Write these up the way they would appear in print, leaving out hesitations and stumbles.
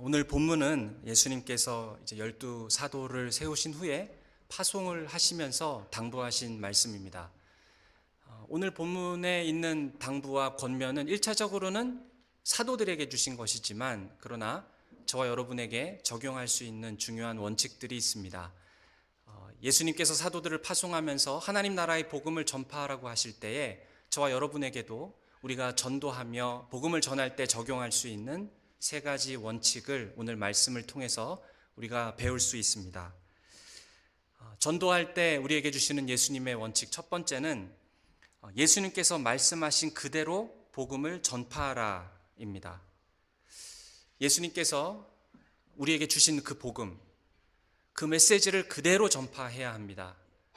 오늘 본문은 예수님께서 이제 12사도를 세우신 후에 파송을 하시면서 당부하신 말씀입니다. 오늘 본문에 있는 당부와 권면은 1차적으로는 사도들에게 주신 것이지만, 그러나 저와 여러분에게 적용할 수 있는 중요한 원칙들이 있습니다. 예수님께서 사도들을 파송하면서 하나님 나라의 복음을 전파하라고 하실 때에 저와 여러분에게도 우리가 전도하며 복음을 전할 때 적용할 수 있는 세 가지 원칙을 오늘 말씀을 통해서 우리가 배울 수 있습니다. 전도할 때 우리에게 주시는 예수님의 원칙 첫 번째는 예수님께서 말씀하신 그대로 복음을 전파하라입니다. 예수님께서 우리에게 주신 그 복음, 그 메시지를 그대로 전파해야 합니다.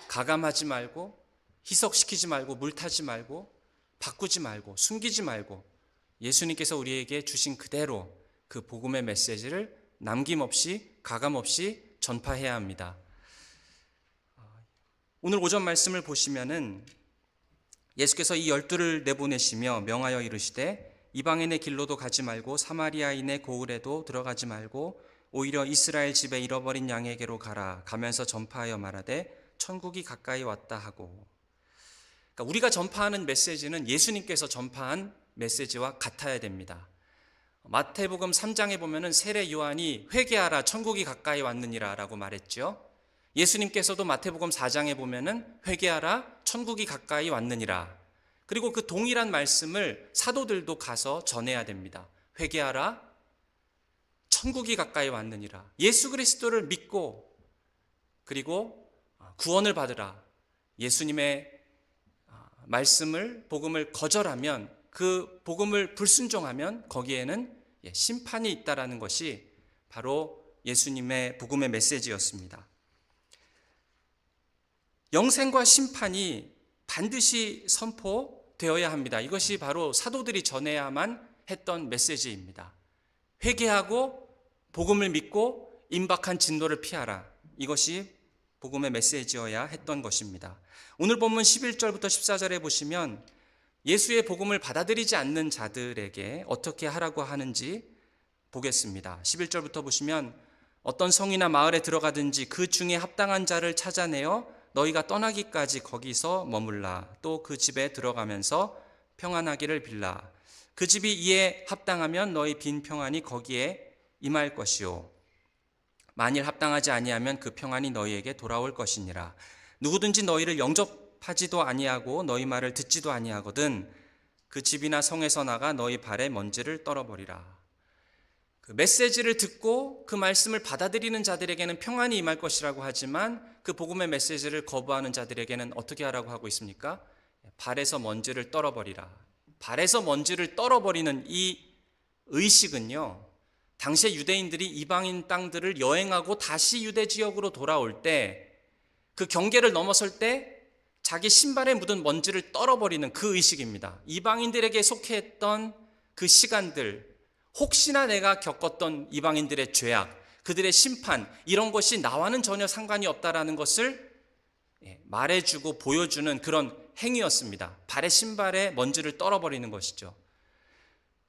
가감하지 말고, 희석시키지 말고, 물타지 말고, 바꾸지 말고, 숨기지 말고, 예수님께서 우리에게 주신 그대로 그 복음의 메시지를 남김없이 가감없이 전파해야 합니다. 오늘 오전 말씀을 보시면은 예수께서 이 12를 내보내시며 명하여 이르시되 이방인의 길로도 가지 말고 사마리아인의 고을에도 들어가지 말고 오히려 이스라엘 집에 잃어버린 양에게로 가면서 전파하여 말하되 천국이 가까이 왔다 하고. 그러니까 우리가 전파하는 메시지는 예수님께서 전파한 메시지와 같아야 됩니다. 마태복음 3장에 보면은 세례 요한이 회개하라 천국이 가까이 왔느니라 라고 말했죠. 예수님께서도 마태복음 4장에 보면은 회개하라 천국이 가까이 왔느니라. 그리고 그 동일한 말씀을 사도들도 가서 전해야 됩니다. 회개하라 천국이 가까이 왔느니라. 예수 그리스도를 믿고 그리고 구원을 받으라. 예수님의 말씀을 복음을 거절하면, 그 복음을 불순종하면 거기에는 심판이 있다라는 것이 바로 예수님의 복음의 메시지였습니다. 영생과 심판이 반드시 선포되어야 합니다. 이것이 바로 사도들이 전해야만 했던 메시지입니다. 회개하고 복음을 믿고 임박한 진노를 피하라. 이것이 복음의 메시지여야 했던 것입니다. 오늘 본문 11절부터 14절에 보시면 예수의 복음을 받아들이지 않는 자들에게 어떻게 하라고 하는지 보겠습니다. 11절부터 보시면 어떤 성이나 마을에 들어가든지 그 중에 합당한 자를 찾아내어 너희가 떠나기까지 거기서 머물라. 또 그 집에 들어가면서 평안하기를 빌라. 그 집이 이에 합당하면 너희 빈 평안이 거기에 임할 것이요 만일 합당하지 아니하면 그 평안이 너희에게 돌아올 것이니라. 누구든지 너희를 영접하지도 아니하고 너희 말을 듣지도 아니하거든 그 집이나 성에서 나가 너희 발에 먼지를 떨어버리라. 그 메시지를 듣고 그 말씀을 받아들이는 자들에게는 평안이 임할 것이라고 하지만 그 복음의 메시지를 거부하는 자들에게는 어떻게 하라고 하고 있습니까? 발에서 먼지를 떨어버리라. 발에서 먼지를 떨어버리는 이 의식은요, 당시에 유대인들이 이방인 땅들을 여행하고 다시 유대 지역으로 돌아올 때 그 경계를 넘어설 때 자기 신발에 묻은 먼지를 떨어버리는 그 의식입니다. 이방인들에게 속해했던 그 시간들, 혹시나 내가 겪었던 이방인들의 죄악, 그들의 심판, 이런 것이 나와는 전혀 상관이 없다라는 것을 말해주고 보여주는 그런 행위였습니다. 발에 신발에 먼지를 떨어버리는 것이죠.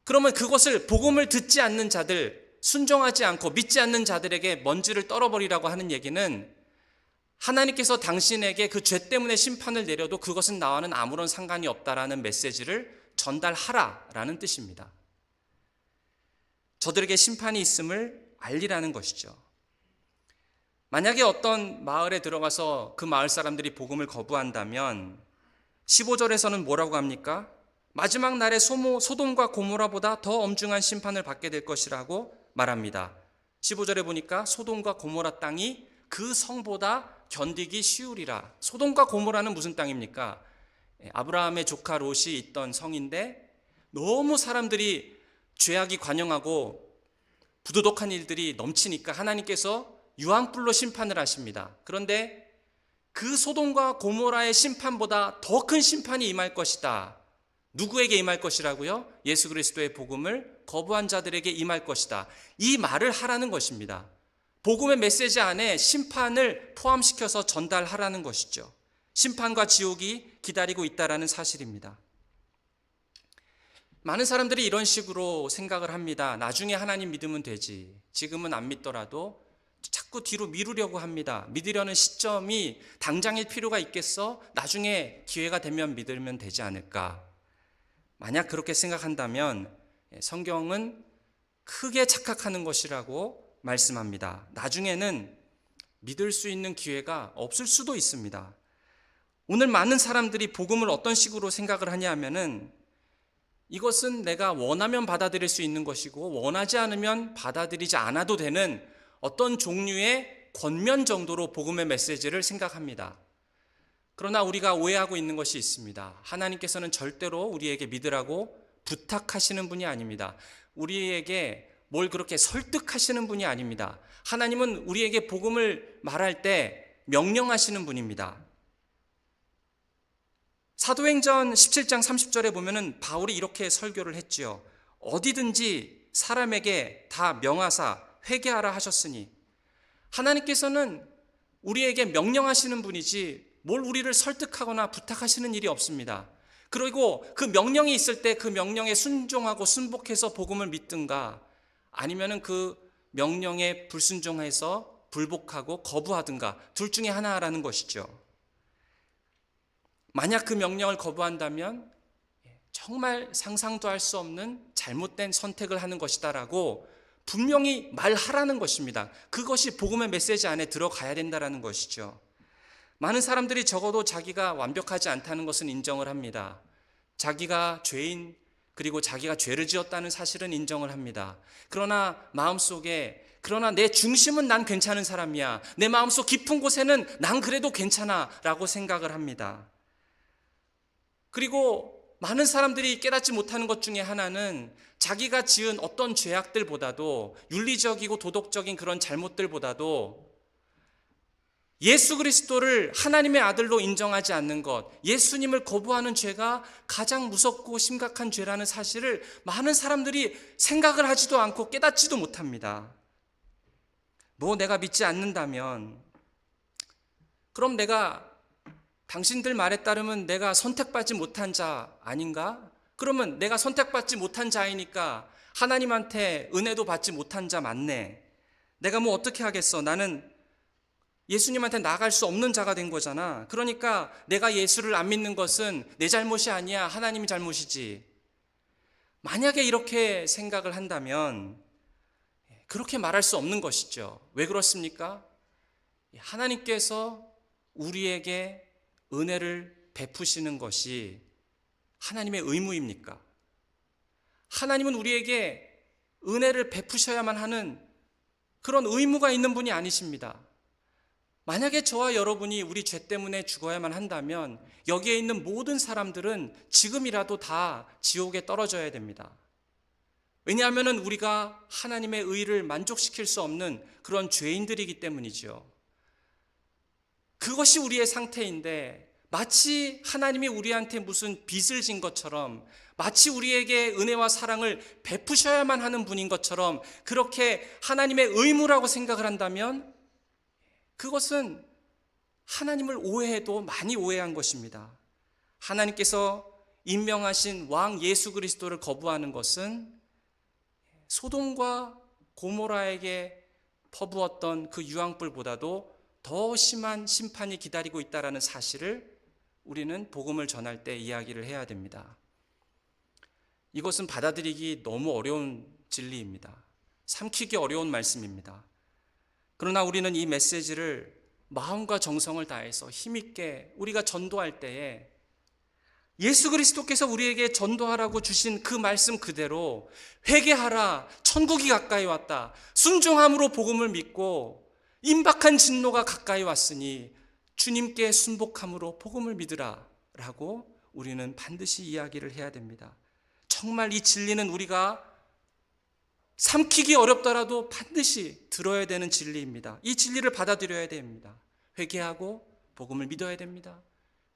그러면 그것을 복음을 듣지 않는 자들, 순종하지 않고 믿지 않는 자들에게 먼지를 떨어버리라고 하는 얘기는 하나님께서 당신에게 그 죄 때문에 심판을 내려도 그것은 나와는 아무런 상관이 없다라는 메시지를 전달하라라는 뜻입니다. 저들에게 심판이 있음을 알리라는 것이죠. 만약에 어떤 마을에 들어가서 그 마을 사람들이 복음을 거부한다면 15절에서는 뭐라고 합니까? 마지막 날에 소돔과 고모라보다 더 엄중한 심판을 받게 될 것이라고 말합니다. 15절에 보니까 소돔과 고모라 땅이 그 성보다 견디기 쉬우리라. 소돔과 고모라는 무슨 땅입니까? 아브라함의 조카 롯이 있던 성인데 너무 사람들이 죄악이 관영하고 부도덕한 일들이 넘치니까 하나님께서 유황불로 심판을 하십니다. 그런데 그 소돔과 고모라의 심판보다 더 큰 심판이 임할 것이다. 누구에게 임할 것이라고요? 예수 그리스도의 복음을 거부한 자들에게 임할 것이다. 이 말을 하라는 것입니다. 복음의 메시지 안에 심판을 포함시켜서 전달하라는 것이죠. 심판과 지옥이 기다리고 있다라는 사실입니다. 많은 사람들이 이런 식으로 생각을 합니다. 나중에 하나님 믿으면 되지. 지금은 안 믿더라도 자꾸 뒤로 미루려고 합니다. 믿으려는 시점이 당장일 필요가 있겠어? 나중에 기회가 되면 믿으면 되지 않을까? 만약 그렇게 생각한다면 성경은 크게 착각하는 것이라고 말씀합니다. 나중에는 믿을 수 있는 기회가 없을 수도 있습니다. 오늘 많은 사람들이 복음을 어떤 식으로 생각을 하냐 하면은 이것은 내가 원하면 받아들일 수 있는 것이고 원하지 않으면 받아들이지 않아도 되는 어떤 종류의 권면 정도로 복음의 메시지를 생각합니다. 그러나 우리가 오해하고 있는 것이 있습니다. 하나님께서는 절대로 우리에게 믿으라고 부탁하시는 분이 아닙니다. 우리에게 뭘 그렇게 설득하시는 분이 아닙니다. 하나님은 우리에게 복음을 말할 때 명령하시는 분입니다. 사도행전 17장 30절에 보면은 바울이 이렇게 설교를 했지요. 어디든지 사람에게 다 명하사 회개하라 하셨으니, 하나님께서는 우리에게 명령하시는 분이지 뭘 우리를 설득하거나 부탁하시는 일이 없습니다. 그리고 그 명령이 있을 때 그 명령에 순종하고 순복해서 복음을 믿든가 아니면은 그 명령에 불순종해서 불복하고 거부하든가 둘 중에 하나라는 것이죠. 만약 그 명령을 거부한다면 정말 상상도 할 수 없는 잘못된 선택을 하는 것이다라고 분명히 말하라는 것입니다. 그것이 복음의 메시지 안에 들어가야 된다라는 것이죠. 많은 사람들이 적어도 자기가 완벽하지 않다는 것은 인정을 합니다. 자기가 죄인, 그리고 자기가 죄를 지었다는 사실은 인정을 합니다. 그러나 내 중심은 난 괜찮은 사람이야. 내 마음속 깊은 곳에는 난 그래도 괜찮아 라고 생각을 합니다. 그리고 많은 사람들이 깨닫지 못하는 것 중에 하나는 자기가 지은 어떤 죄악들보다도 윤리적이고 도덕적인 그런 잘못들보다도 예수 그리스도를 하나님의 아들로 인정하지 않는 것, 예수님을 거부하는 죄가 가장 무섭고 심각한 죄라는 사실을 많은 사람들이 생각을 하지도 않고 깨닫지도 못합니다. 내가 믿지 않는다면 그럼 내가 당신들 말에 따르면 내가 선택받지 못한 자 아닌가? 그러면 내가 선택받지 못한 자이니까 하나님한테 은혜도 받지 못한 자 맞네. 내가 어떻게 하겠어? 나는 예수님한테 나아갈 수 없는 자가 된 거잖아. 그러니까 내가 예수를 안 믿는 것은 내 잘못이 아니야. 하나님이 잘못이지. 만약에 이렇게 생각을 한다면 그렇게 말할 수 없는 것이죠. 왜 그렇습니까? 하나님께서 우리에게 은혜를 베푸시는 것이 하나님의 의무입니까? 하나님은 우리에게 은혜를 베푸셔야만 하는 그런 의무가 있는 분이 아니십니다. 만약에 저와 여러분이 우리 죄 때문에 죽어야만 한다면 여기에 있는 모든 사람들은 지금이라도 다 지옥에 떨어져야 됩니다. 왜냐하면 우리가 하나님의 의를 만족시킬 수 없는 그런 죄인들이기 때문이죠. 그것이 우리의 상태인데 마치 하나님이 우리한테 무슨 빚을 진 것처럼, 마치 우리에게 은혜와 사랑을 베푸셔야만 하는 분인 것처럼 그렇게 하나님의 의무라고 생각을 한다면 그것은 하나님을 오해해도 많이 오해한 것입니다. 하나님께서 임명하신 왕 예수 그리스도를 거부하는 것은 소돔과 고모라에게 퍼부었던 그 유황불보다도 더 심한 심판이 기다리고 있다는 사실을 우리는 복음을 전할 때 이야기를 해야 됩니다. 이것은 받아들이기 너무 어려운 진리입니다. 삼키기 어려운 말씀입니다. 그러나 우리는 이 메시지를 마음과 정성을 다해서 힘있게 우리가 전도할 때에 예수 그리스도께서 우리에게 전도하라고 주신 그 말씀 그대로 회개하라, 천국이 가까이 왔다, 순종함으로 복음을 믿고 임박한 진노가 가까이 왔으니 주님께 순복함으로 복음을 믿으라 라고 우리는 반드시 이야기를 해야 됩니다. 정말 이 진리는 우리가 삼키기 어렵더라도 반드시 들어야 되는 진리입니다. 이 진리를 받아들여야 됩니다. 회개하고 복음을 믿어야 됩니다.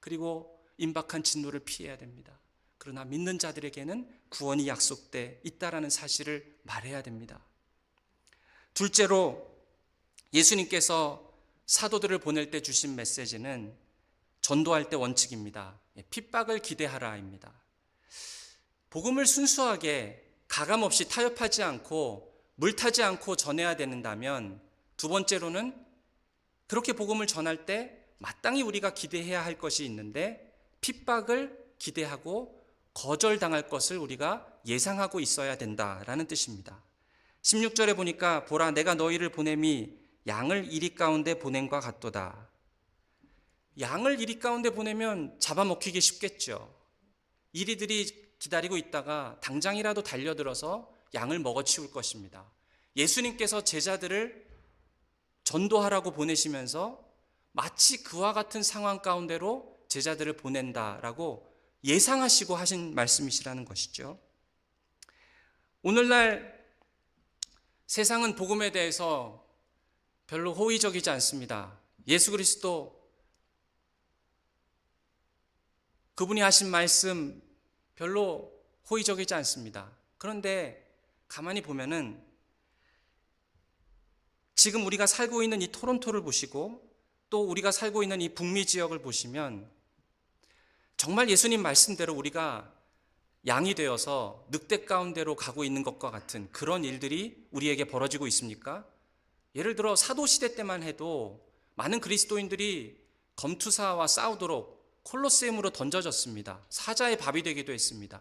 그리고 임박한 진노를 피해야 됩니다. 그러나 믿는 자들에게는 구원이 약속돼 있다라는 사실을 말해야 됩니다. 둘째로 예수님께서 사도들을 보낼 때 주신 메시지는 전도할 때 원칙입니다. 핍박을 기대하라입니다. 복음을 순수하게 가감 없이 타협하지 않고 물타지 않고 전해야 된다면, 두 번째로는 그렇게 복음을 전할 때 마땅히 우리가 기대해야 할 것이 있는데 핍박을 기대하고 거절당할 것을 우리가 예상하고 있어야 된다라는 뜻입니다. 16절에 보니까 보라 내가 너희를 보냄이 양을 이리 가운데 보냄과 같도다. 양을 이리 가운데 보내면 잡아먹히기 쉽겠죠. 이리들이 기다리고 있다가 당장이라도 달려들어서 양을 먹어치울 것입니다. 예수님께서 제자들을 전도하라고 보내시면서 마치 그와 같은 상황 가운데로 제자들을 보낸다라고 예상하시고 하신 말씀이시라는 것이죠. 오늘날 세상은 복음에 대해서 별로 호의적이지 않습니다. 예수 그리스도 그분이 하신 말씀 별로 호의적이지 않습니다. 그런데 가만히 보면은 지금 우리가 살고 있는 이 토론토를 보시고 또 우리가 살고 있는 이 북미 지역을 보시면 정말 예수님 말씀대로 우리가 양이 되어서 늑대 가운데로 가고 있는 것과 같은 그런 일들이 우리에게 벌어지고 있습니까? 예를 들어 사도시대 때만 해도 많은 그리스도인들이 검투사와 싸우도록 콜로세움으로 던져졌습니다. 사자의 밥이 되기도 했습니다.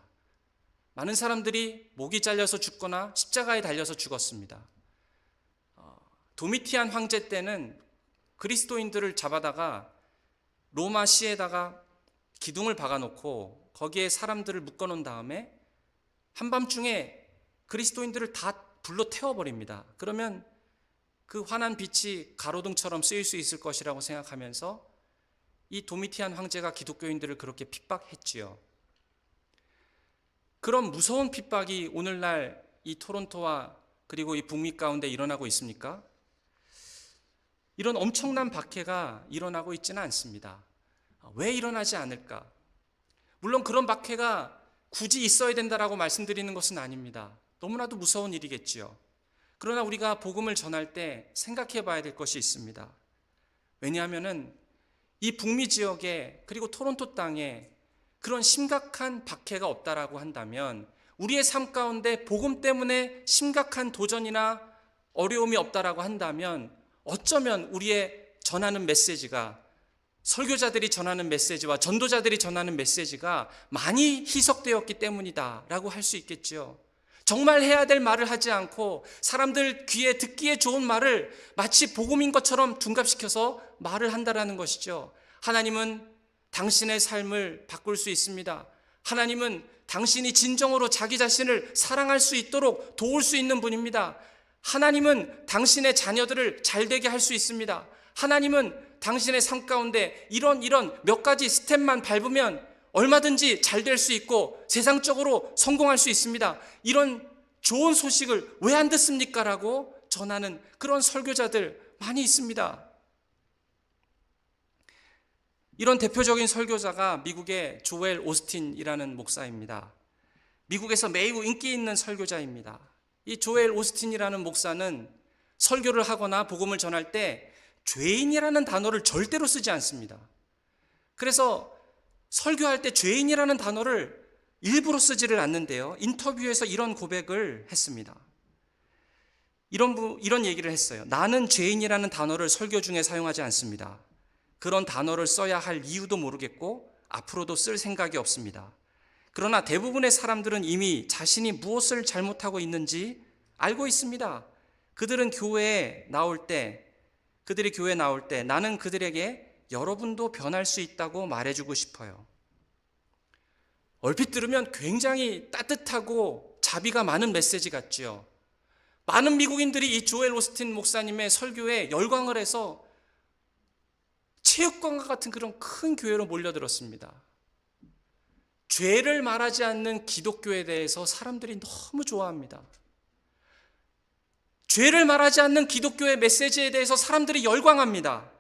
많은 사람들이 목이 잘려서 죽거나 십자가에 달려서 죽었습니다. 도미티안 황제 때는 그리스도인들을 잡아다가 로마 시에다가 기둥을 박아놓고 거기에 사람들을 묶어놓은 다음에 한밤중에 그리스도인들을 다 불로 태워버립니다. 그러면 그 환한 빛이 가로등처럼 쓰일 수 있을 것이라고 생각하면서 이 도미티안 황제가 기독교인들을 그렇게 핍박했지요. 그런 무서운 핍박이 오늘날 이 토론토와 그리고 이 북미 가운데 일어나고 있습니까? 이런 엄청난 박해가 일어나고 있지는 않습니다. 왜 일어나지 않을까? 물론 그런 박해가 굳이 있어야 된다라고 말씀드리는 것은 아닙니다. 너무나도 무서운 일이겠지요. 그러나 우리가 복음을 전할 때 생각해 봐야 될 것이 있습니다. 왜냐하면은 이 북미 지역에 그리고 토론토 땅에 그런 심각한 박해가 없다라고 한다면 우리의 삶 가운데 복음 때문에 심각한 도전이나 어려움이 없다라고 한다면 어쩌면 우리의 전하는 메시지가 설교자들이 전하는 메시지와 전도자들이 전하는 메시지가 많이 희석되었기 때문이다라고 할 수 있겠죠. 정말 해야 될 말을 하지 않고 사람들 귀에 듣기에 좋은 말을 마치 복음인 것처럼 둔갑시켜서 말을 한다라는 것이죠. 하나님은 당신의 삶을 바꿀 수 있습니다. 하나님은 당신이 진정으로 자기 자신을 사랑할 수 있도록 도울 수 있는 분입니다. 하나님은 당신의 자녀들을 잘되게 할 수 있습니다. 하나님은 당신의 삶 가운데 이런 몇 가지 스텝만 밟으면 얼마든지 잘 될 수 있고 세상적으로 성공할 수 있습니다. 이런 좋은 소식을 왜 안 듣습니까? 라고 전하는 그런 설교자들 많이 있습니다. 이런 대표적인 설교자가 미국의 조엘 오스틴이라는 목사입니다. 미국에서 매우 인기 있는 설교자입니다. 이 조엘 오스틴이라는 목사는 설교를 하거나 복음을 전할 때 죄인이라는 단어를 절대로 쓰지 않습니다. 그래서 설교할 때 죄인이라는 단어를 일부러 쓰지를 않는데요. 인터뷰에서 이런 고백을 했습니다. 이런 얘기를 했어요. 나는 죄인이라는 단어를 설교 중에 사용하지 않습니다. 그런 단어를 써야 할 이유도 모르겠고 앞으로도 쓸 생각이 없습니다. 그러나 대부분의 사람들은 이미 자신이 무엇을 잘못하고 있는지 알고 있습니다. 그들이 교회에 나올 때 나는 그들에게 여러분도 변할 수 있다고 말해주고 싶어요. 얼핏 들으면 굉장히 따뜻하고 자비가 많은 메시지 같지요. 많은 미국인들이 이 조엘 오스틴 목사님의 설교에 열광을 해서 체육관과 같은 그런 큰 교회로 몰려들었습니다. 죄를 말하지 않는 기독교에 대해서 사람들이 너무 좋아합니다. 죄를 말하지 않는 기독교의 메시지에 대해서 사람들이 열광합니다.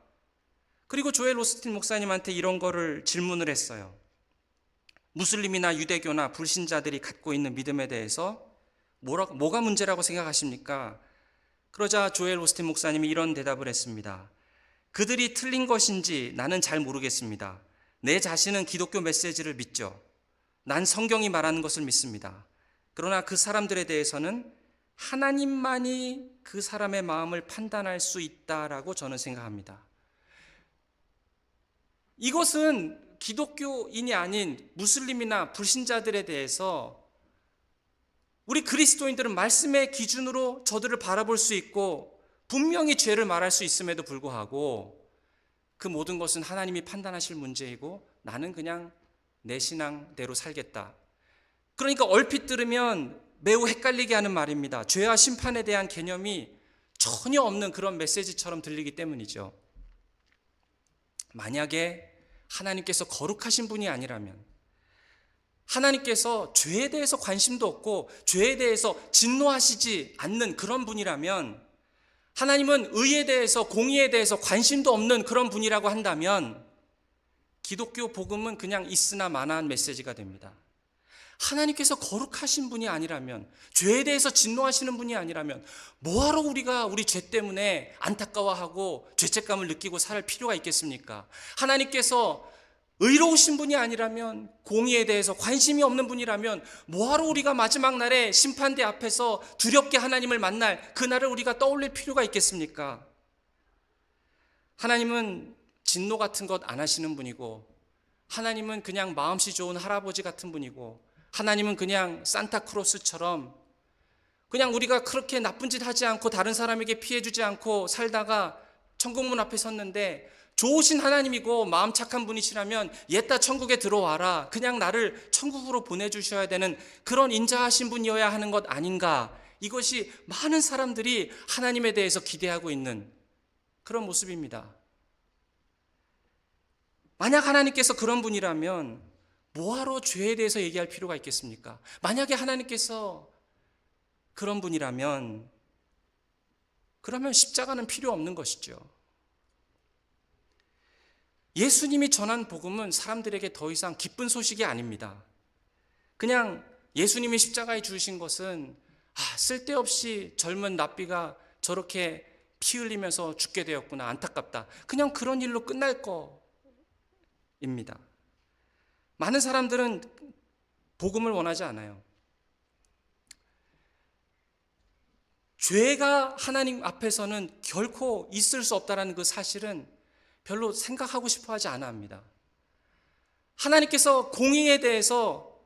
그리고 조엘 오스틴 목사님한테 이런 거를 질문을 했어요. 무슬림이나 유대교나 불신자들이 갖고 있는 믿음에 대해서 뭐가 문제라고 생각하십니까? 그러자 조엘 오스틴 목사님이 이런 대답을 했습니다. 그들이 틀린 것인지 나는 잘 모르겠습니다. 내 자신은 기독교 메시지를 믿죠. 난 성경이 말하는 것을 믿습니다. 그러나 그 사람들에 대해서는 하나님만이 그 사람의 마음을 판단할 수 있다라고 저는 생각합니다. 이것은 기독교인이 아닌 무슬림이나 불신자들에 대해서 우리 그리스도인들은 말씀의 기준으로 저들을 바라볼 수 있고 분명히 죄를 말할 수 있음에도 불구하고 그 모든 것은 하나님이 판단하실 문제이고 나는 그냥 내 신앙대로 살겠다. 그러니까 얼핏 들으면 매우 헷갈리게 하는 말입니다. 죄와 심판에 대한 개념이 전혀 없는 그런 메시지처럼 들리기 때문이죠. 만약에 하나님께서 거룩하신 분이 아니라면, 하나님께서 죄에 대해서 관심도 없고 죄에 대해서 진노하시지 않는 그런 분이라면, 하나님은 의에 대해서 공의에 대해서 관심도 없는 그런 분이라고 한다면 기독교 복음은 그냥 있으나 마나한 메시지가 됩니다. 하나님께서 거룩하신 분이 아니라면, 죄에 대해서 진노하시는 분이 아니라면 뭐하러 우리가 우리 죄 때문에 안타까워하고 죄책감을 느끼고 살 필요가 있겠습니까? 하나님께서 의로우신 분이 아니라면, 공의에 대해서 관심이 없는 분이라면 뭐하러 우리가 마지막 날에 심판대 앞에서 두렵게 하나님을 만날 그날을 우리가 떠올릴 필요가 있겠습니까? 하나님은 진노 같은 것 안 하시는 분이고, 하나님은 그냥 마음씨 좋은 할아버지 같은 분이고, 하나님은 그냥 산타크로스처럼 그냥 우리가 그렇게 나쁜 짓 하지 않고 다른 사람에게 피해 주지 않고 살다가 천국문 앞에 섰는데 좋으신 하나님이고 마음 착한 분이시라면 옛다 천국에 들어와라, 그냥 나를 천국으로 보내주셔야 되는 그런 인자하신 분이어야 하는 것 아닌가. 이것이 많은 사람들이 하나님에 대해서 기대하고 있는 그런 모습입니다. 만약 하나님께서 그런 분이라면 뭐하러 죄에 대해서 얘기할 필요가 있겠습니까? 만약에 하나님께서 그런 분이라면 그러면 십자가는 필요 없는 것이죠. 예수님이 전한 복음은 사람들에게 더 이상 기쁜 소식이 아닙니다. 그냥 예수님이 십자가에 죽으신 것은 쓸데없이 젊은 납비가 저렇게 피 흘리면서 죽게 되었구나, 안타깝다, 그냥 그런 일로 끝날 거입니다. 많은 사람들은 복음을 원하지 않아요. 죄가 하나님 앞에서는 결코 있을 수 없다는 그 사실은 별로 생각하고 싶어 하지 않아 합니다. 하나님께서 공의에 대해서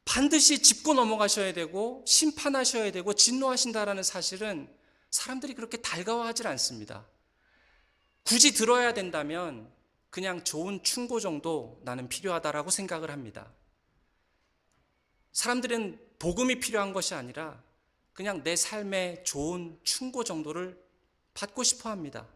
반드시 짚고 넘어가셔야 되고 심판하셔야 되고 진노하신다라는 사실은 사람들이 그렇게 달가워하지 않습니다. 굳이 들어야 된다면 그냥 좋은 충고 정도 나는 필요하다라고 생각을 합니다. 사람들은 복음이 필요한 것이 아니라 그냥 내 삶의 좋은 충고 정도를 받고 싶어 합니다.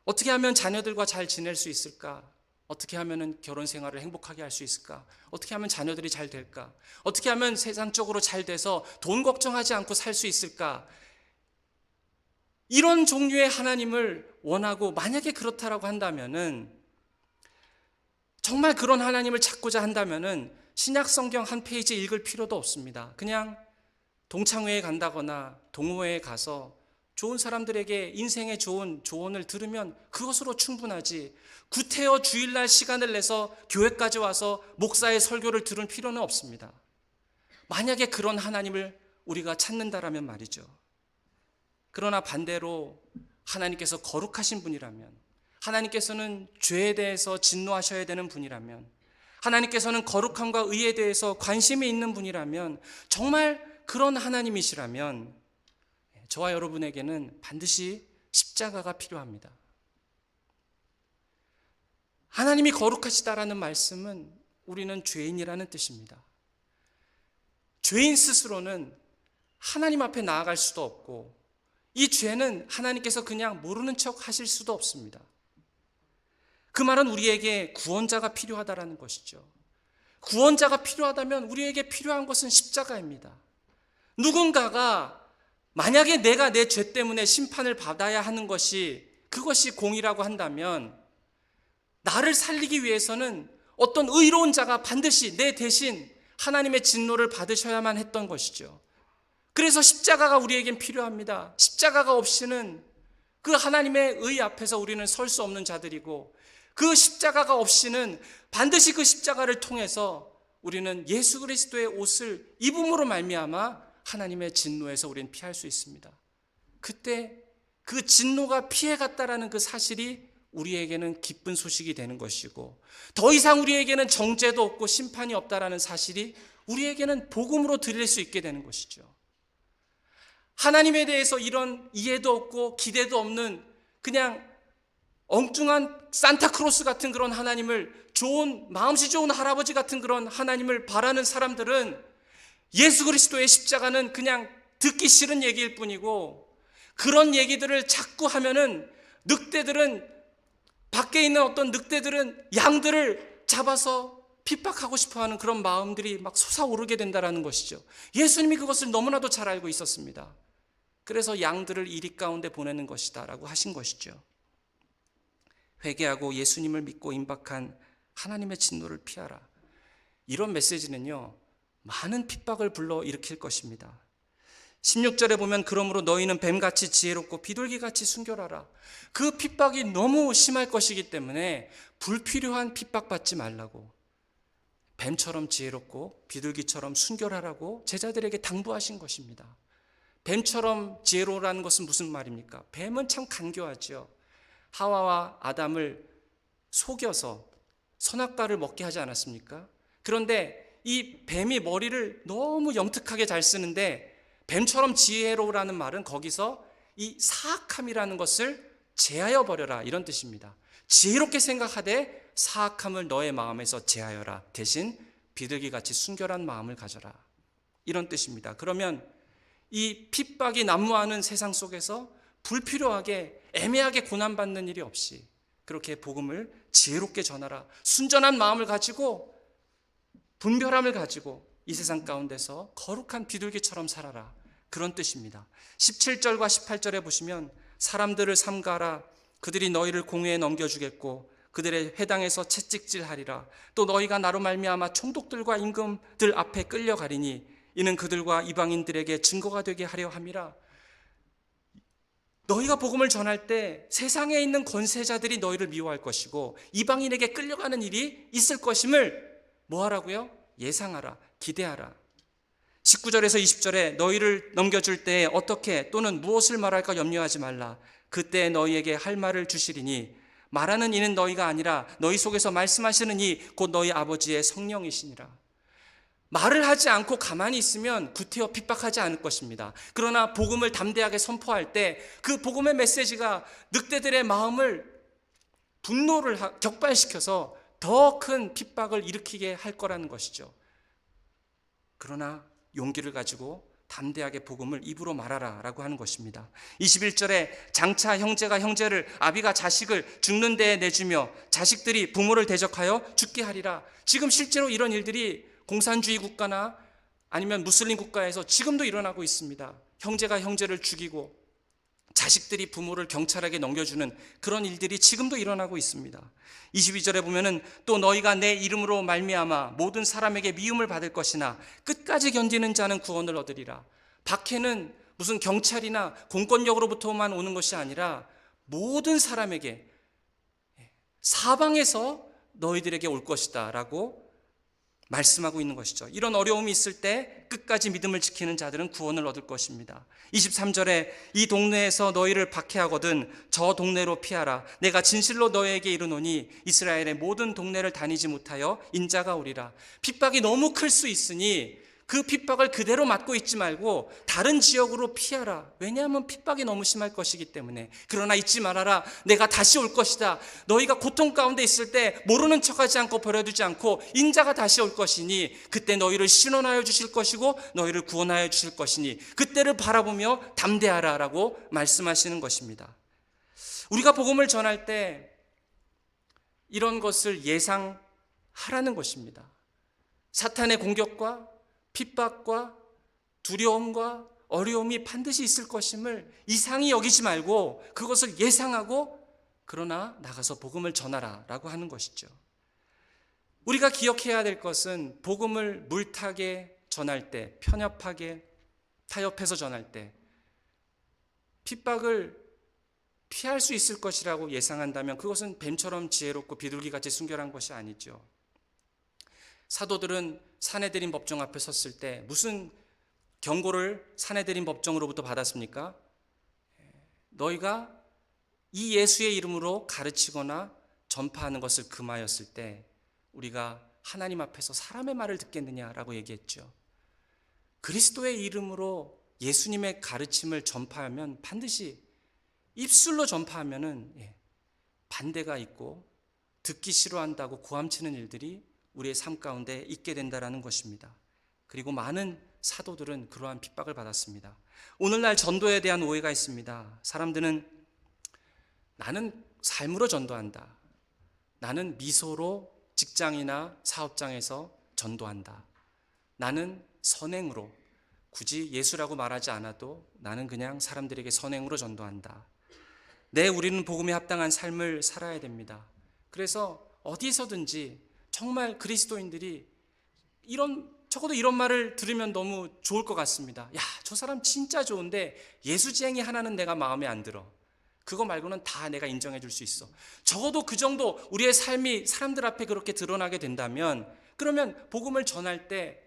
어떻게 하면 자녀들과 잘 지낼 수 있을까? 어떻게 하면 결혼 생활을 행복하게 할 수 있을까? 어떻게 하면 자녀들이 잘 될까? 어떻게 하면 세상적으로 잘 돼서 돈 걱정하지 않고 살 수 있을까? 이런 종류의 하나님을 원하고, 만약에 그렇다라고 한다면은, 정말 그런 하나님을 찾고자 한다면은 신약 성경 한 페이지 읽을 필요도 없습니다. 그냥 동창회에 간다거나 동호회에 가서 좋은 사람들에게 인생의 좋은 조언을 들으면 그것으로 충분하지, 구태여 주일날 시간을 내서 교회까지 와서 목사의 설교를 들을 필요는 없습니다. 만약에 그런 하나님을 우리가 찾는다라면 말이죠. 그러나 반대로 하나님께서 거룩하신 분이라면, 하나님께서는 죄에 대해서 진노하셔야 되는 분이라면, 하나님께서는 거룩함과 의에 대해서 관심이 있는 분이라면, 정말 그런 하나님이시라면 저와 여러분에게는 반드시 십자가가 필요합니다. 하나님이 거룩하시다라는 말씀은 우리는 죄인이라는 뜻입니다. 죄인 스스로는 하나님 앞에 나아갈 수도 없고, 이 죄는 하나님께서 그냥 모르는 척 하실 수도 없습니다. 그 말은 우리에게 구원자가 필요하다라는 것이죠. 구원자가 필요하다면 우리에게 필요한 것은 십자가입니다. 누군가가 만약에 내가 내 죄 때문에 심판을 받아야 하는 것이, 그것이 공의라고 한다면 나를 살리기 위해서는 어떤 의로운 자가 반드시 내 대신 하나님의 진노를 받으셔야만 했던 것이죠. 그래서 십자가가 우리에겐 필요합니다. 십자가가 없이는 그 하나님의 의 앞에서 우리는 설 수 없는 자들이고, 그 십자가가 없이는 반드시 그 십자가를 통해서 우리는 예수 그리스도의 옷을 입음으로 말미암아 하나님의 진노에서 우리는 피할 수 있습니다. 그때 그 진노가 피해갔다라는 그 사실이 우리에게는 기쁜 소식이 되는 것이고, 더 이상 우리에게는 정죄도 없고 심판이 없다라는 사실이 우리에게는 복음으로 들릴 수 있게 되는 것이죠. 하나님에 대해서 이런 이해도 없고 기대도 없는 그냥 엉뚱한 산타크로스 같은 그런 하나님을, 좋은 마음씨 좋은 할아버지 같은 그런 하나님을 바라는 사람들은 예수 그리스도의 십자가는 그냥 듣기 싫은 얘기일 뿐이고, 그런 얘기들을 자꾸 하면은 늑대들은, 밖에 있는 어떤 늑대들은 양들을 잡아서 핍박하고 싶어하는 그런 마음들이 막 솟아오르게 된다는 것이죠. 예수님이 그것을 너무나도 잘 알고 있었습니다. 그래서 양들을 이리 가운데 보내는 것이다 라고 하신 것이죠. 회개하고 예수님을 믿고 임박한 하나님의 진노를 피하라. 이런 메시지는요, 많은 핍박을 불러일으킬 것입니다. 16절에 보면 그러므로 너희는 뱀같이 지혜롭고 비둘기같이 순결하라. 그 핍박이 너무 심할 것이기 때문에 불필요한 핍박받지 말라고, 뱀처럼 지혜롭고 비둘기처럼 순결하라고 제자들에게 당부하신 것입니다. 뱀처럼 지혜로우라는 것은 무슨 말입니까? 뱀은 참 간교하죠. 하와와 아담을 속여서 선악과를 먹게 하지 않았습니까? 그런데 이 뱀이 머리를 너무 영특하게 잘 쓰는데, 뱀처럼 지혜로우라는 말은 거기서 이 사악함이라는 것을 제하여 버려라, 이런 뜻입니다. 지혜롭게 생각하되 사악함을 너의 마음에서 제하여라. 대신 비둘기같이 순결한 마음을 가져라, 이런 뜻입니다. 그러면 이 핍박이 난무하는 세상 속에서 불필요하게 애매하게 고난받는 일이 없이 그렇게 복음을 지혜롭게 전하라. 순전한 마음을 가지고, 분별함을 가지고 이 세상 가운데서 거룩한 비둘기처럼 살아라, 그런 뜻입니다. 17절과 18절에 보시면 사람들을 삼가라. 그들이 너희를 공회에 넘겨주겠고 그들의 회당에서 채찍질하리라. 또 너희가 나로 말미암아 총독들과 임금들 앞에 끌려가리니 이는 그들과 이방인들에게 증거가 되게 하려 함이라. 너희가 복음을 전할 때 세상에 있는 권세자들이 너희를 미워할 것이고 이방인에게 끌려가는 일이 있을 것임을 뭐 하라고요? 예상하라, 기대하라. 19절에서 20절에 너희를 넘겨줄 때에 어떻게 또는 무엇을 말할까 염려하지 말라. 그때 너희에게 할 말을 주시리니 말하는 이는 너희가 아니라 너희 속에서 말씀하시는 이 곧 너희 아버지의 성령이시니라. 말을 하지 않고 가만히 있으면 구태여 핍박하지 않을 것입니다. 그러나 복음을 담대하게 선포할 때 그 복음의 메시지가 늑대들의 마음을, 분노를 격발시켜서 더 큰 핍박을 일으키게 할 거라는 것이죠. 그러나 용기를 가지고 담대하게 복음을 입으로 말하라 라고 하는 것입니다. 21절에 장차 형제가 형제를, 아비가 자식을 죽는 데에 내주며 자식들이 부모를 대적하여 죽게 하리라. 지금 실제로 이런 일들이 공산주의 국가나 아니면 무슬림 국가에서 지금도 일어나고 있습니다. 형제가 형제를 죽이고 자식들이 부모를 경찰에게 넘겨주는 그런 일들이 지금도 일어나고 있습니다. 22절에 보면은 또 너희가 내 이름으로 말미암아 모든 사람에게 미움을 받을 것이나 끝까지 견디는 자는 구원을 얻으리라. 박해는 무슨 경찰이나 공권력으로부터만 오는 것이 아니라 모든 사람에게, 사방에서 너희들에게 올 것이다 라고 말씀하고 있는 것이죠. 이런 어려움이 있을 때 끝까지 믿음을 지키는 자들은 구원을 얻을 것입니다. 23절에 이 동네에서 너희를 박해하거든 저 동네로 피하라. 내가 진실로 너희에게 이르노니 이스라엘의 모든 동네를 다니지 못하여 인자가 오리라. 핍박이 너무 클 수 있으니 그 핍박을 그대로 맞고 있지 말고 다른 지역으로 피하라. 왜냐하면 핍박이 너무 심할 것이기 때문에. 그러나 잊지 말아라. 내가 다시 올 것이다. 너희가 고통 가운데 있을 때 모르는 척하지 않고 버려두지 않고 인자가 다시 올 것이니 그때 너희를 신원하여 주실 것이고 너희를 구원하여 주실 것이니 그때를 바라보며 담대하라 라고 말씀하시는 것입니다. 우리가 복음을 전할 때 이런 것을 예상하라는 것입니다. 사탄의 공격과 핍박과 두려움과 어려움이 반드시 있을 것임을 이상히 여기지 말고 그것을 예상하고 그러나 나가서 복음을 전하라 라고 하는 것이죠. 우리가 기억해야 될 것은 복음을 물타게 전할 때, 편협하게 타협해서 전할 때 핍박을 피할 수 있을 것이라고 예상한다면 그것은 뱀처럼 지혜롭고 비둘기같이 순결한 것이 아니죠. 사도들은 사내들인 법정 앞에 섰을 때 무슨 경고를 사내들인 법정으로부터 받았습니까? 너희가 이 예수의 이름으로 가르치거나 전파하는 것을 금하였을 때 우리가 하나님 앞에서 사람의 말을 듣겠느냐라고 얘기했죠. 그리스도의 이름으로 예수님의 가르침을 전파하면 반드시 입술로 전파하면은 반대가 있고 듣기 싫어한다고 고함치는 일들이 우리의 삶 가운데 있게 된다라는 것입니다. 그리고 많은 사도들은 그러한 핍박을 받았습니다. 오늘날 전도에 대한 오해가 있습니다. 사람들은 나는 삶으로 전도한다. 나는 미소로 직장이나 사업장에서 전도한다. 나는 선행으로, 굳이 예수라고 말하지 않아도 나는 그냥 사람들에게 선행으로 전도한다. 우리는 복음에 합당한 삶을 살아야 됩니다. 그래서 어디서든지 정말 그리스도인들이 적어도 이런 말을 들으면 너무 좋을 것 같습니다. 야, 저 사람 진짜 좋은데 예수쟁이 하나는 내가 마음에 안 들어. 그거 말고는 다 내가 인정해 줄 수 있어. 적어도 그 정도 우리의 삶이 사람들 앞에 그렇게 드러나게 된다면 그러면 복음을 전할 때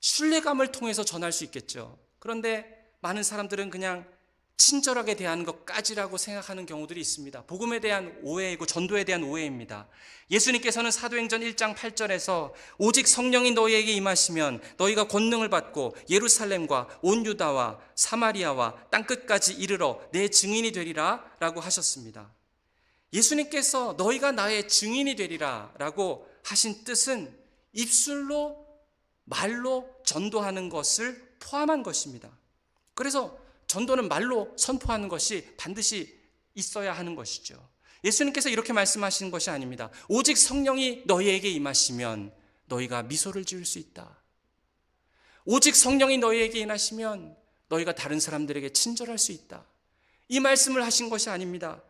신뢰감을 통해서 전할 수 있겠죠. 그런데 많은 사람들은 그냥 친절하게 대하는 것까지라고 생각하는 경우들이 있습니다. 복음에 대한 오해이고 전도에 대한 오해입니다. 예수님께서는 사도행전 1장 8절에서 오직 성령이 너희에게 임하시면 너희가 권능을 받고 예루살렘과 온 유다와 사마리아와 땅끝까지 이르러 내 증인이 되리라 라고 하셨습니다. 예수님께서 너희가 나의 증인이 되리라 라고 하신 뜻은 입술로 말로 전도하는 것을 포함한 것입니다. 그래서 전도는 말로 선포하는 것이 반드시 있어야 하는 것이죠. 예수님께서 이렇게 말씀하시는 것이 아닙니다. 오직 성령이 너희에게 임하시면 너희가 미소를 지을 수 있다. 오직 성령이 너희에게 임하시면 너희가 다른 사람들에게 친절할 수 있다. 이 말씀을 하신 것이 아닙니다.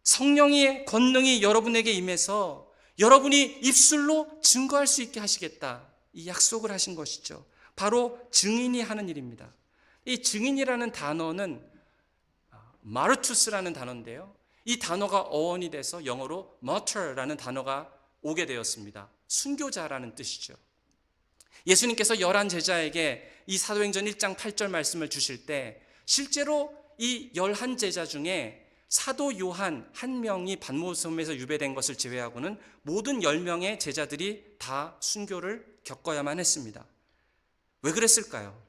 성령의 권능이 여러분에게 임해서 여러분이 입술로 증거할 수 있게 하시겠다. 이 약속을 하신 것이죠. 바로 증인이 하는 일입니다. 이 증인이라는 단어는 마르투스라는 단어인데요. 이 단어가 어원이 돼서 영어로 martyr라는 단어가 오게 되었습니다. 순교자라는 뜻이죠. 예수님께서 11 제자에게 이 사도행전 1장 8절 말씀을 주실 때 실제로 이 11 제자 중에 사도 요한 한 명이 반모섬에서 유배된 것을 제외하고는 모든 10명의 제자들이 다 순교를 겪어야만 했습니다. 왜 그랬을까요?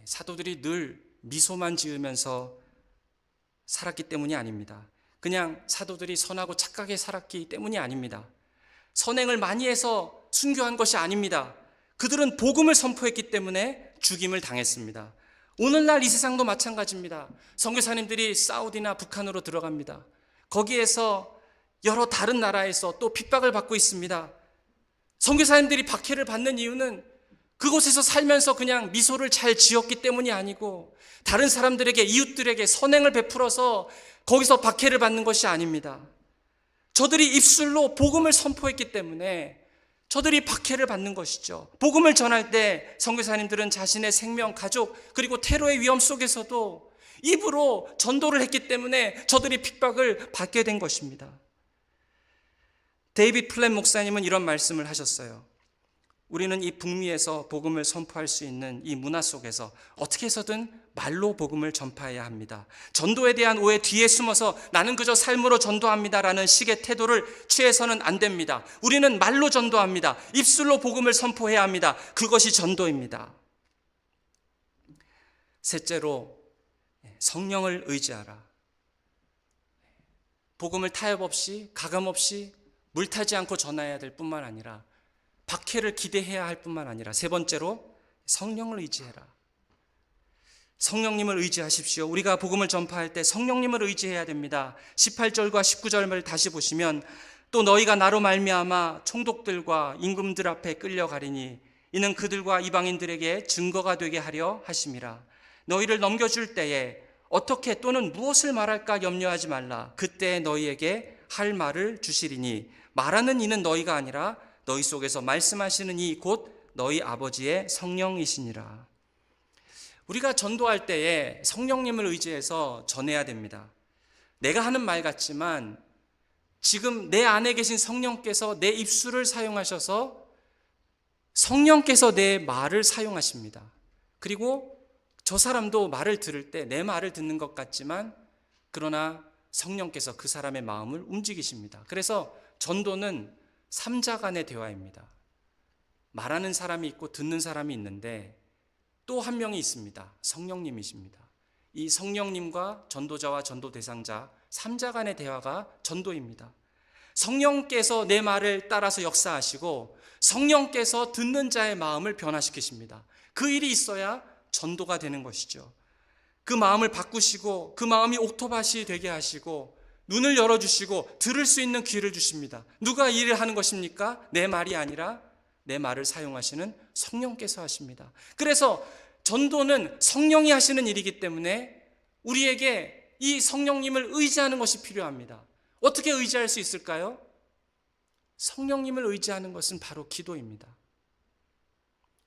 사도들이 늘 미소만 지으면서 살았기 때문이 아닙니다. 그냥 사도들이 선하고 착하게 살았기 때문이 아닙니다. 선행을 많이 해서 순교한 것이 아닙니다. 그들은 복음을 선포했기 때문에 죽임을 당했습니다. 오늘날 이 세상도 마찬가지입니다. 선교사님들이 사우디나 북한으로 들어갑니다. 거기에서 여러 다른 나라에서 또 핍박을 받고 있습니다. 선교사님들이 박해를 받는 이유는 그곳에서 살면서 그냥 미소를 잘 지었기 때문이 아니고 다른 사람들에게, 이웃들에게 선행을 베풀어서 거기서 박해를 받는 것이 아닙니다. 저들이 입술로 복음을 선포했기 때문에 저들이 박해를 받는 것이죠. 복음을 전할 때 선교사님들은 자신의 생명, 가족, 그리고 테러의 위험 속에서도 입으로 전도를 했기 때문에 저들이 핍박을 받게 된 것입니다. 데이비드 플랫 목사님은 이런 말씀을 하셨어요. 우리는 이 북미에서 복음을 선포할 수 있는 이 문화 속에서 어떻게 해서든 말로 복음을 전파해야 합니다. 전도에 대한 오해 뒤에 숨어서 나는 그저 삶으로 전도합니다라는 식의 태도를 취해서는 안 됩니다. 우리는 말로 전도합니다. 입술로 복음을 선포해야 합니다. 그것이 전도입니다. 셋째로 성령을 의지하라. 복음을 타협 없이 가감 없이 물타지 않고 전해야 될 뿐만 아니라 박해를 기대해야 할 뿐만 아니라 세 번째로 성령을 의지해라. 성령님을 의지하십시오. 우리가 복음을 전파할 때 성령님을 의지해야 됩니다. 18절과 19절을 다시 보시면 또 너희가 나로 말미암아 총독들과 임금들 앞에 끌려가리니 이는 그들과 이방인들에게 증거가 되게 하려 하심이라. 너희를 넘겨줄 때에 어떻게 또는 무엇을 말할까 염려하지 말라. 그때 너희에게 할 말을 주시리니 말하는 이는 너희가 아니라 너희 속에서 말씀하시는 이 곧 너희 아버지의 성령이시니라. 우리가 전도할 때에 성령님을 의지해서 전해야 됩니다. 내가 하는 말 같지만 지금 내 안에 계신 성령께서 내 입술을 사용하셔서 성령께서 내 말을 사용하십니다. 그리고 저 사람도 말을 들을 때 내 말을 듣는 것 같지만 그러나 성령께서 그 사람의 마음을 움직이십니다. 그래서 전도는 삼자 간의 대화입니다. 말하는 사람이 있고 듣는 사람이 있는데 또 한 명이 있습니다. 성령님이십니다. 이 성령님과 전도자와 전도 대상자 삼자 간의 대화가 전도입니다. 성령께서 내 말을 따라서 역사하시고 성령께서 듣는 자의 마음을 변화시키십니다. 그 일이 있어야 전도가 되는 것이죠. 그 마음을 바꾸시고 그 마음이 옥토밭이 되게 하시고 눈을 열어주시고 들을 수 있는 귀를 주십니다. 누가 이 일을 하는 것입니까? 내 말이 아니라 내 말을 사용하시는 성령께서 하십니다. 그래서 전도는 성령이 하시는 일이기 때문에 우리에게 이 성령님을 의지하는 것이 필요합니다. 어떻게 의지할 수 있을까요? 성령님을 의지하는 것은 바로 기도입니다.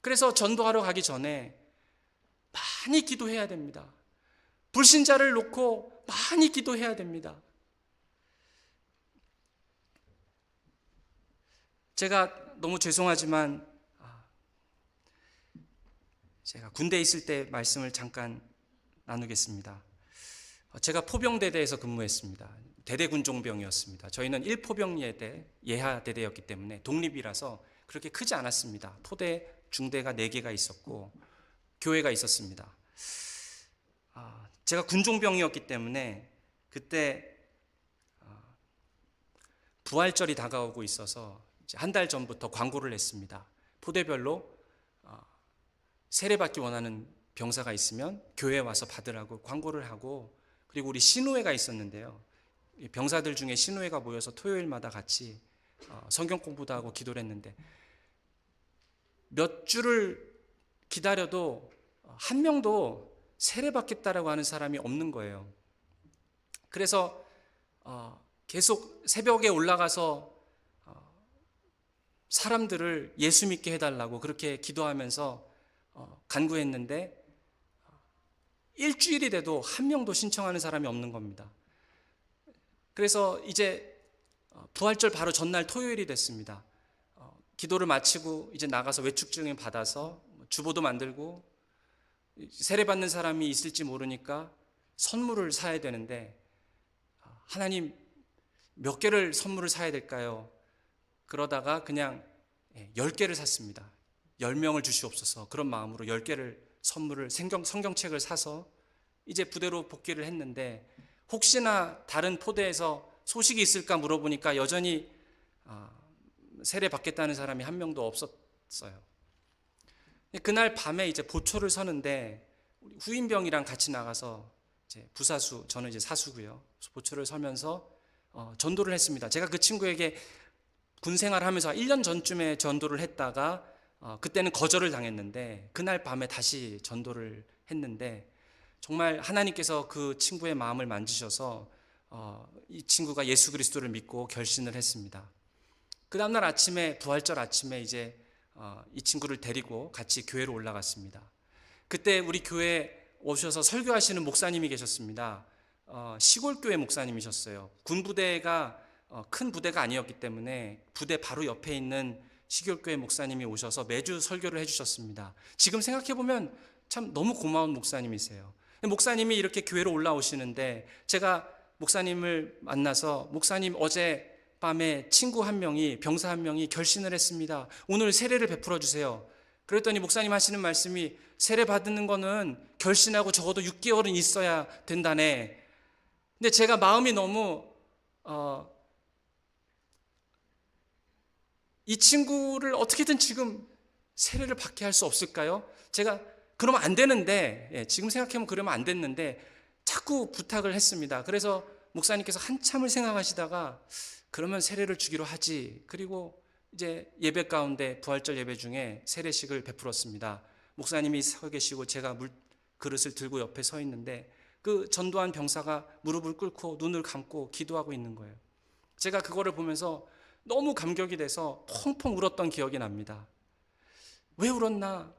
그래서 전도하러 가기 전에 많이 기도해야 됩니다. 불신자를 놓고 많이 기도해야 됩니다. 제가 너무 죄송하지만 제가 군대에 있을 때 말씀을 잠깐 나누겠습니다. 제가 포병대대에서 근무했습니다. 대대군종병이었습니다. 저희는 1포병예대 예하대대였기 때문에 독립이라서 그렇게 크지 않았습니다. 포대, 중대가 4개가 있었고 교회가 있었습니다. 제가 군종병이었기 때문에 그때 부활절이 다가오고 있어서 한 달 전부터 광고를 냈습니다. 포대별로 세례받기 원하는 병사가 있으면 교회에 와서 받으라고 광고를 하고, 그리고 우리 신우회가 있었는데요. 병사들 중에 신우회가 모여서 토요일마다 같이 성경 공부도 하고 기도를 했는데 몇 주를 기다려도 한 명도 세례받겠다라고 하는 사람이 없는 거예요. 그래서 계속 새벽에 올라가서 사람들을 예수 믿게 해달라고 그렇게 기도하면서 간구했는데 일주일이 돼도 한 명도 신청하는 사람이 없는 겁니다. 그래서 이제 부활절 바로 전날 토요일이 됐습니다. 기도를 마치고 이제 나가서 외축증을 받아서 주보도 만들고 세례받는 사람이 있을지 모르니까 선물을 사야 되는데 하나님 몇 개를 선물을 사야 될까요? 그러다가 그냥 10개를 샀습니다. 10명을 주시옵소서. 그런 마음으로 10개를 선물을 성경책을 사서 이제 부대로 복귀를 했는데 혹시나 다른 포대에서 소식이 있을까 물어보니까 여전히 세례 받겠다는 사람이 한 명도 없었어요. 그날 밤에 이제 보초를 서는데 우리 후임병이랑 같이 나가서 이제 부사수, 저는 이제 사수고요. 보초를 서면서 전도를 했습니다. 제가 그 친구에게 군 생활하면서 1년 전쯤에 전도를 했다가 그때는 거절을 당했는데 그날 밤에 다시 전도를 했는데 정말 하나님께서 그 친구의 마음을 만지셔서 이 친구가 예수 그리스도를 믿고 결신을 했습니다. 그 다음날 아침에 부활절 아침에 이제 이 친구를 데리고 같이 교회로 올라갔습니다. 그때 우리 교회에 오셔서 설교하시는 목사님이 계셨습니다. 시골교회 목사님이셨어요. 군부대가 큰 부대가 아니었기 때문에 부대 바로 옆에 있는 시골교회 목사님이 오셔서 매주 설교를 해주셨습니다. 지금 생각해보면 참 너무 고마운 목사님이세요. 목사님이 이렇게 교회로 올라오시는데 제가 목사님을 만나서 목사님 어젯밤에 친구 한 명이 병사 한 명이 결신을 했습니다. 오늘 세례를 베풀어 주세요. 그랬더니 목사님 하시는 말씀이 세례 받는 거는 결신하고 적어도 6개월은 있어야 된다네. 근데 제가 마음이 너무 이 친구를 어떻게든 지금 세례를 받게 할 수 없을까요? 제가 그러면 안 되는데 지금 생각하면 그러면 안 됐는데 자꾸 부탁을 했습니다. 그래서 목사님께서 한참을 생각하시다가 그러면 세례를 주기로 하지. 그리고 이제 예배 가운데 부활절 예배 중에 세례식을 베풀었습니다. 목사님이 서 계시고 제가 물 그릇을 들고 옆에 서 있는데 그 전도한 병사가 무릎을 꿇고 눈을 감고 기도하고 있는 거예요. 제가 그거를 보면서 너무 감격이 돼서 펑펑 울었던 기억이 납니다. 왜 울었나?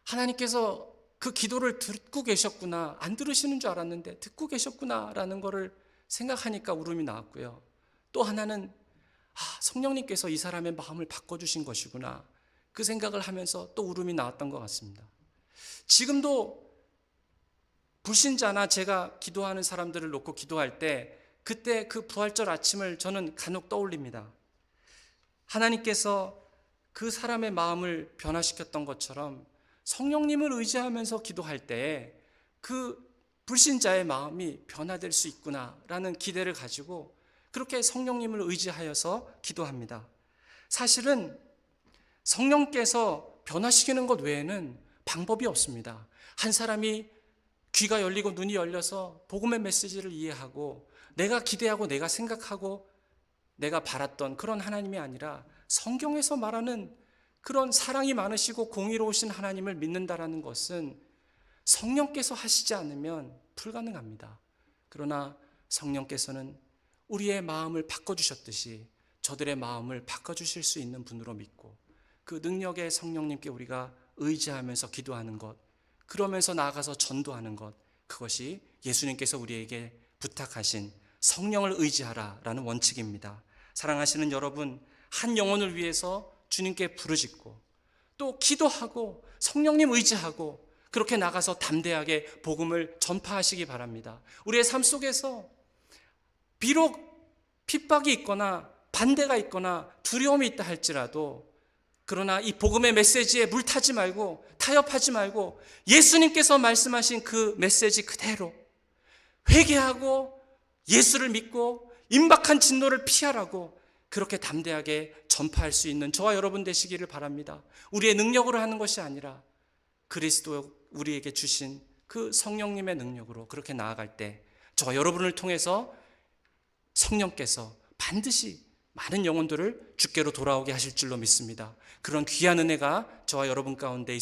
하나님께서 그 기도를 듣고 계셨구나, 안 들으시는 줄 알았는데 듣고 계셨구나라는 것을 생각하니까 울음이 나왔고요. 또 하나는 성령님께서 이 사람의 마음을 바꿔주신 것이구나, 그 생각을 하면서 또 울음이 나왔던 것 같습니다. 지금도 불신자나 제가 기도하는 사람들을 놓고 기도할 때 그때 그 부활절 아침을 저는 간혹 떠올립니다. 하나님께서 그 사람의 마음을 변화시켰던 것처럼 성령님을 의지하면서 기도할 때 그 불신자의 마음이 변화될 수 있구나라는 기대를 가지고 그렇게 성령님을 의지하여서 기도합니다. 사실은 성령께서 변화시키는 것 외에는 방법이 없습니다. 한 사람이 귀가 열리고 눈이 열려서 복음의 메시지를 이해하고 내가 기대하고 내가 생각하고 내가 바랐던 그런 하나님이 아니라 성경에서 말하는 그런 사랑이 많으시고 공의로우신 하나님을 믿는다라는 것은 성령께서 하시지 않으면 불가능합니다. 그러나 성령께서는 우리의 마음을 바꿔주셨듯이 저들의 마음을 바꿔주실 수 있는 분으로 믿고 그 능력의 성령님께 우리가 의지하면서 기도하는 것, 그러면서 나아가서 전도하는 것, 그것이 예수님께서 우리에게 부탁하신 성령을 의지하라라는 원칙입니다. 사랑하시는 여러분, 한 영혼을 위해서 주님께 부르짖고 또 기도하고 성령님 의지하고 그렇게 나가서 담대하게 복음을 전파하시기 바랍니다. 우리의 삶 속에서 비록 핍박이 있거나 반대가 있거나 두려움이 있다 할지라도 그러나 이 복음의 메시지에 물타지 말고 타협하지 말고 예수님께서 말씀하신 그 메시지 그대로 회개하고 예수를 믿고 임박한 진노를 피하라고 그렇게 담대하게 전파할 수 있는 저와 여러분 되시기를 바랍니다. 우리의 능력으로 하는 것이 아니라 그리스도 우리에게 주신 그 성령님의 능력으로 그렇게 나아갈 때 저와 여러분을 통해서 성령께서 반드시 많은 영혼들을 주께로 돌아오게 하실 줄로 믿습니다. 그런 귀한 은혜가 저와 여러분 가운데